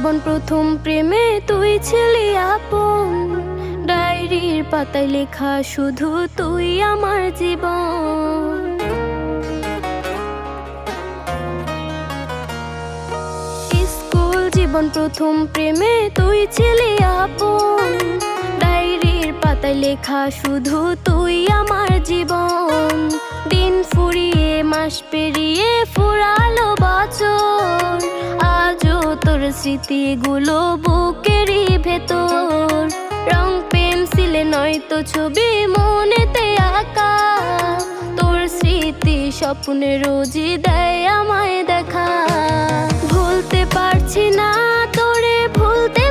জীবন প্রথম প্রেমে তুই ছিলি আপন, ডায়েরির পাতায় লেখা শুধু তুই আমার জীবন। স্কুল জীবন প্রথম প্রেমে তুই ছিলি আপন, ডায়েরির পাতায় লেখা শুধু তুই আমার জীবন। দিন ফুরিয়ে মাস পেরিয়ে ফুরালো বছর, আজও তোর স্মৃতিগুলো বুকেরই ভেতর। রং পেন্সিলে নয়তো ছবি মনেতে আঁকা, তোর স্মৃতি স্বপ্নে রোজই দেয় আমায় দেখা। ভুলতে পারছি না তোরে, ভুলতে